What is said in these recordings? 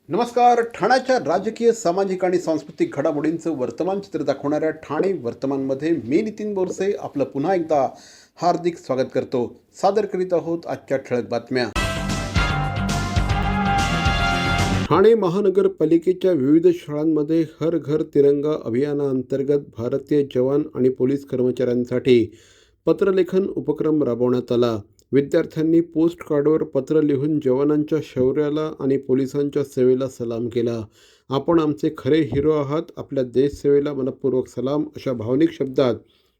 नमस्कार. ठाण्याच्या राजकीय, सामाजिक आणि सांस्कृतिक घडामोडींचं वर्तमान चित्र दाखवणाऱ्या ठाणे वर्तमानमध्ये मी नितीन बोरसे आपलं पुन्हा एकदा हार्दिक स्वागत करतो. सादर करीत आहोत आजच्या ठळक बातम्या. ठाणे महानगरपालिकेच्या विविध शाळांमध्ये हर घर तिरंगा अभियानाअंतर्गत भारतीय जवान आणि पोलीस कर्मचाऱ्यांसाठी पत्रलेखन उपक्रम राबवण्यात आला. विद्यार्थ्यांनी पोस्ट कार्डवर पत्र लिहून जवानांच्या शौर्याला आणि पोलिसांच्या सेवेला सलाम केला. आपण आमचे खरे हिरो आहात, आपल्या देशसेवेला मनपूर्वक सलाम अशा भावनिक शब्दात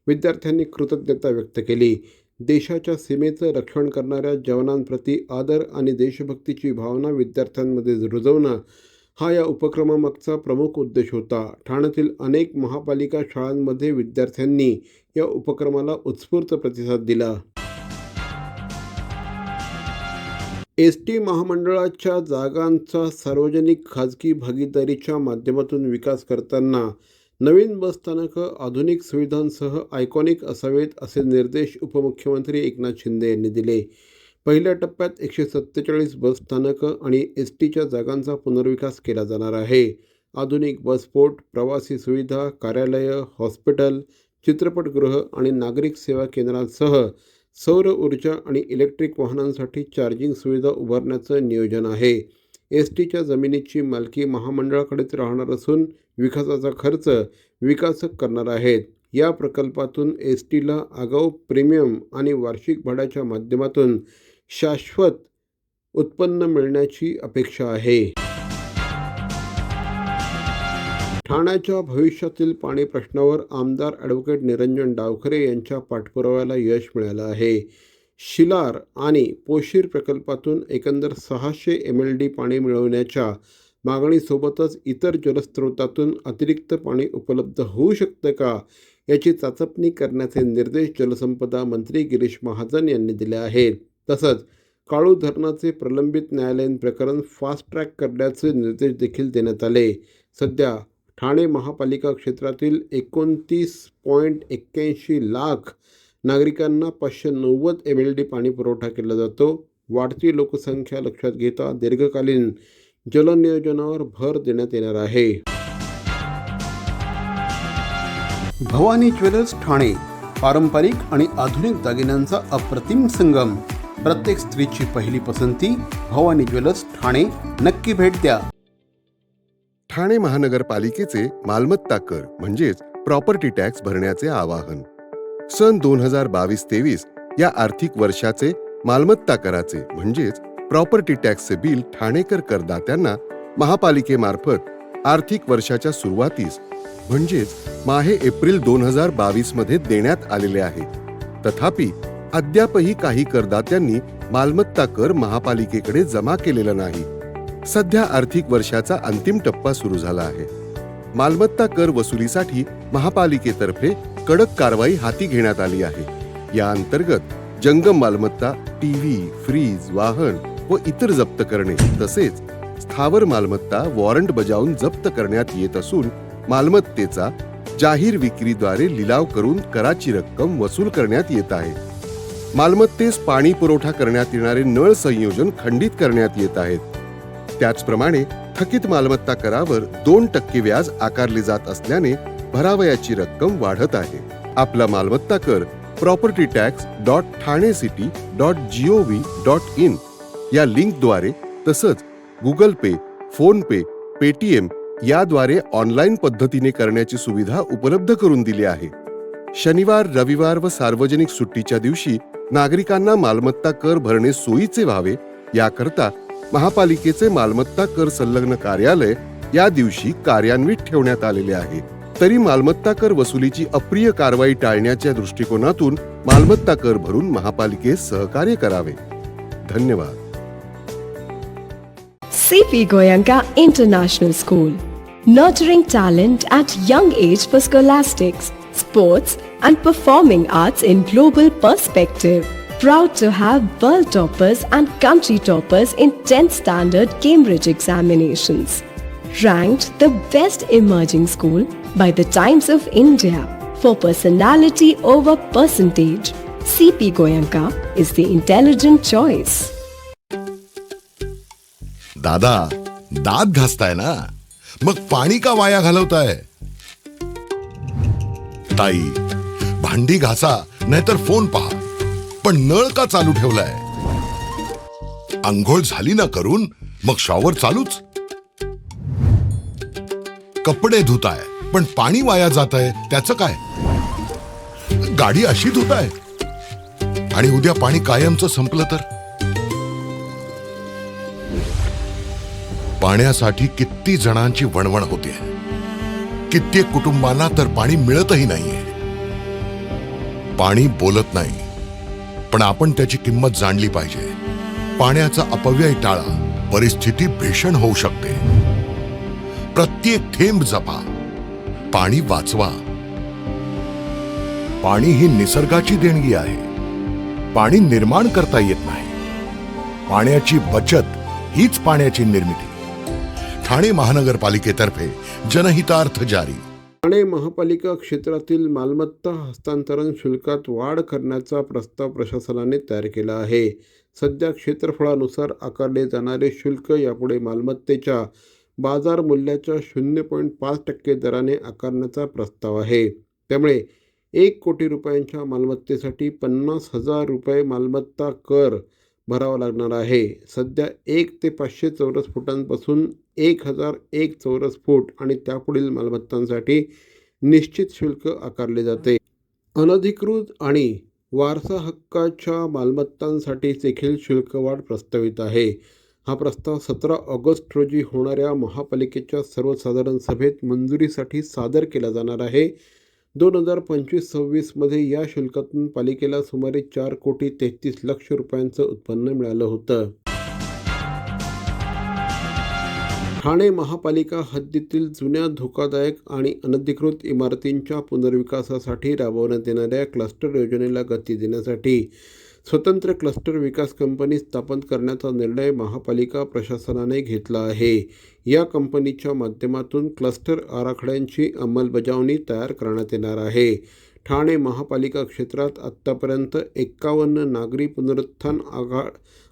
विद्यार्थ्यांनी कृतज्ञता व्यक्त केली. देशाच्या सीमेचं रक्षण करणाऱ्या जवानांप्रती आदर आणि देशभक्तीची भावना विद्यार्थ्यांमध्ये रुजवणं हा या उपक्रमामागचा प्रमुख उद्देश होता. ठाण्यातील अनेक महापालिका शाळांमध्ये विद्यार्थ्यांनी या उपक्रमाला उत्स्फूर्त प्रतिसाद दिला. एस.टी. महामंडळाच्या जागांचा सार्वजनिक खाजगी भागीदारीच्या माध्यमातून विकास करताना नवीन बसस्थानकं आधुनिक सुविधांसह आयकॉनिक असावेत असे निर्देश उपमुख्यमंत्री एकनाथ शिंदे यांनी दिले. पहिल्या टप्प्यात 147 बसस्थानकं आणि एस.टीच्या जागांचा पुनर्विकास केला जाणार आहे. आधुनिक बसपोर्ट, प्रवासी सुविधा, कार्यालयं, हॉस्पिटल, चित्रपटगृह आणि नागरिक सेवा केंद्रांसह सौर ऊर्जा आणि इलेक्ट्रिक वाहनांसाठी चार्जिंग सुविधा उभारण्याचं नियोजन आहे. एस.टीच्या जमिनीची मालकी महामंडळाकडेच राहणार असून विकासाचा खर्च विकासक करणार आहेत. या प्रकल्पातून एस.टीला आगाऊ प्रीमियम आणि वार्षिक भाड्याच्या माध्यमातून शाश्वत उत्पन्न मिळण्याची अपेक्षा आहे. ठाण्याच्या भविष्यातील पाणी प्रश्नावर आमदार ॲडव्होकेट निरंजन डावखरे यांच्या पाठपुराव्याला यश मिळालं आहे. शिलार आणि पोशीर प्रकल्पातून एकंदर 600 MLD पाणी मिळवण्याच्या मागणीसोबतच इतर जलस्रोतातून अतिरिक्त पाणी उपलब्ध होऊ शकतं का याची चाचपणी करण्याचे निर्देश जलसंपदा मंत्री गिरीश महाजन यांनी दिले आहेत. तसंच काळू धरणाचे प्रलंबित न्यायालयीन प्रकरण फास्ट ट्रॅक करण्याचे निर्देश देखील देण्यात आले. सध्या ठाणे महापालिका क्षेत्रातील 29.81 लाख नागरिकांना 590 MLD पाणी पुरवठा केला जातो. वाढती लोकसंख्या लक्षात घेता दीर्घकालीन जलनियोजनावर भर देण्यात येणार आहे. भवानी ज्वेलर्स ठाणे, पारंपरिक आणि आधुनिक दागिन्यांचा अप्रतिम संगम. प्रत्येक स्त्रीची पहिली पसंती भवानी ज्वेलर्स ठाणे. नक्की भेट द्या. ठाणे महानगरपालिकेचे मालमत्ता कर म्हणजेच प्रॉपर्टी टॅक्स भरण्याचे आवाहन. सन 2022-23 या आर्थिक वर्षाचे मालमत्ता कराचे म्हणजेच प्रॉपर्टी टॅक्सचे बिल ठाणेकर करदात्यांना महापालिकेमार्फत आर्थिक वर्षाच्या सुरुवातीस म्हणजेच माहे एप्रिल 2022 मध्ये देण्यात आलेले आहे. तथापि अद्यापही काही करदात्यांनी मालमत्ता कर महापालिकेकडे जमा केलेला नाही. सध्या आर्थिक वर्षाचा अंतिम टप्पा सुरू झाला आहे. मालमत्ता कर वसुलीसाठी महापालिकेतर्फे कडक कारवाई हाती घेण्यात आली आहे. या अंतर्गत जंगम मालमत्ता, टीव्ही, फ्रीज, वाहन व इतर जप्त करणे तसेच स्थावर मालमत्ता वॉरंट बजावून जप्त करण्यात येत असून मालमत्तेचा जाहीर विक्रीद्वारे लिलाव करून कराची रक्कम वसूल करण्यात येत आहे. मालमत्तेस पाणी पुरवठा करण्यात येणारे नळ संयोजन खंडित करण्यात येत आहेत. त्याचप्रमाणे थकीत मालमत्ता करावर 2% व्याज आकारले जात असल्याने भरावयाची रक्कम वाढत आहे. आपला मालमत्ता कर propertytax.thanecity.gov.in या लिंकद्वारे तसंच गुगल पे, फोन पे, पेटीएम याद्वारे ऑनलाईन पद्धतीने करण्याची सुविधा उपलब्ध करून दिली आहे. शनिवार, रविवार व सार्वजनिक सुट्टीच्या दिवशी नागरिकांना मालमत्ता कर भरणे सोयीचे व्हावे याकरता महापालिकेचे मालमत्ता कर संलग्न कार्यालय या दिवशी कार्यान्वित ठेवण्यात आलेले आहे. तरी मालमत्ता कर वसुलीची अप्रिय कारवाई टाळण्याच्या दृष्टिकोनातून मालमत्ता कर भरून महापालिकेस सहकार्य करावे. धन्यवाद. C.P. Goenka International School, nurturing talent at young age for scholastics, sports and performing arts in global perspective. Proud to have world toppers and country toppers in 10th standard Cambridge examinations. Ranked the best emerging school by the Times of India for personality over percentage. C.P. Goenka is the intelligent choice. दादा, दात घासताय ना, मग पाणी का वाया घालवताय? ताई, भांडी घासा नाहीतर फोन पहा, पण नळ का चालू ठेवलाय? अंघोळ झाली ना करून, मग शॉवर चालूच. कपडे धुताय पण पाणी वाया जातंय, त्याचं काय? गाडी अशी धुताय आणि उद्या पाणी कायमचं संपलं तर? पाण्यासाठी किती जणांची वणवण होते. कित्येक कुटुंबांना तर पाणी मिळतही नाहीये. पाणी बोलत नाही, पण आपण त्याची किंमत जाणली पाहिजे. पाण्याचा अपव्यय टाळा, परिस्थिती भीषण होऊ शकते. प्रत्येक थेंब जपा, पाणी वाचवा. पाणी ही निसर्गाची देणगी आहे. पाणी निर्माण करता येत नाही. पाण्याची बचत हीच पाण्याची निर्मिती. ठाणे महानगरपालिकेतर्फे जनहितार्थ जारी. ठाणे महापालिका क्षेत्रातील मालमत्ता हस्तांतरण शुल्कात वाढ करण्याचा प्रस्ताव प्रशासनाने तयार केला आहे. सध्या क्षेत्रफळानुसार आकारले जाणारे शुल्क यापुढे मालमत्तेच्या बाजार मूल्याच्या 0.5% दराने आकारण्याचा प्रस्ताव आहे. त्यामुळे 1 कोटी रुपयांच्या मालमत्तेसाठी 50,000 रुपये मालमत्ता कर भरावा लागणार आहे. सध्या 1 ते 500 चौरस फुटांपासून 1,001 चौरस फूट आणि त्यापुढील मालमत्तांसाठी निश्चित शुल्क आकारले जाते. अनधिकृत आणि वारसा हक्काच्या मालमत्तांसाठी देखील शुल्कवाढ प्रस्तावित आहे. हा प्रस्ताव 17 ऑगस्ट रोजी होणाऱ्या महापालिकेच्या सर्वसाधारण सभेत मंजुरीसाठी सादर केला जाणार आहे. 2025-26 मध्ये या शुल्कातून पालिकेला सुमारे 4,33 लाख रुपयांचं उत्पन्न मिळालं होतं. ठाणे महापालिका हद्दीतील जुन्या धोकादायक आणि अनधिकृत इमारतींच्या पुनर्विकासासाठी राबवण्यात येणाऱ्या क्लस्टर योजनेला गती देण्यासाठी स्वतंत्र क्लस्टर विकास कंपनी स्थापन करण्याचा निर्णय महापालिका प्रशासनाने घेतला आहे. या कंपनीच्या माध्यमातून क्लस्टर आराखड्यांची अंमलबजावणी तयार करण्यात येणार आहे. ठाणे महापालिका क्षेत्रात आत्तापर्यंत 51 नागरी पुनरुत्थान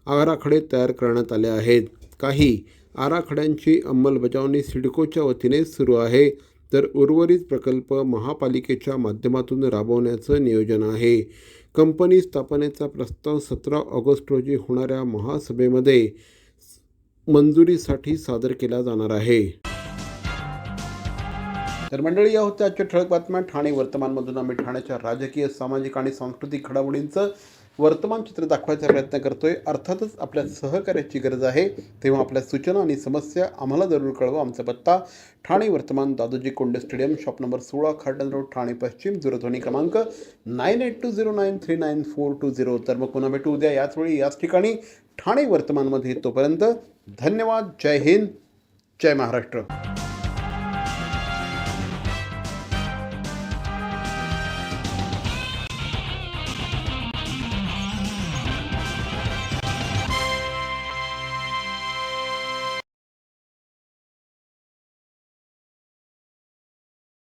आराखडे तयार करण्यात आले आहेत. काही आराखड्यांची अंमलबजावणी सिडकोच्या वतीने सुरू आहे, तर उर्वरित प्रकल्प महापालिकेच्या माध्यमातून राबवण्याचं नियोजन आहे. कंपनी स्थापनेचा प्रस्ताव 17 ऑगस्ट रोजी होणाऱ्या महासभेमध्ये मंजुरीसाठी सादर केला जाणार आहे. तर मंडळी, या होत्या आजच्या ठळक बातम्या. ठाणे वर्तमानमधून आम्ही ठाण्याच्या राजकीय, सामाजिक आणि सांस्कृतिक घडामोडींचं वर्तमान चित्र दाखवायचा प्रयत्न करतोय. अर्थातच आपल्या सहकार्याची गरज आहे, तेव्हा आपल्या सूचना आणि समस्या आम्हाला जरूर कळवा. आमचा पत्ता Thane Vartaman, Dadoji Konde stadium, shop number 16, खार्डन रोड, ठाणे पश्चिम. दूरध्वनी क्रमांक 9820939420. तर मग पुन्हा भेटू उद्या याच वेळी याच ठिकाणी ठाणे वर्तमानमध्ये. तोपर्यंत धन्यवाद. जय हिंद, जय महाराष्ट्र.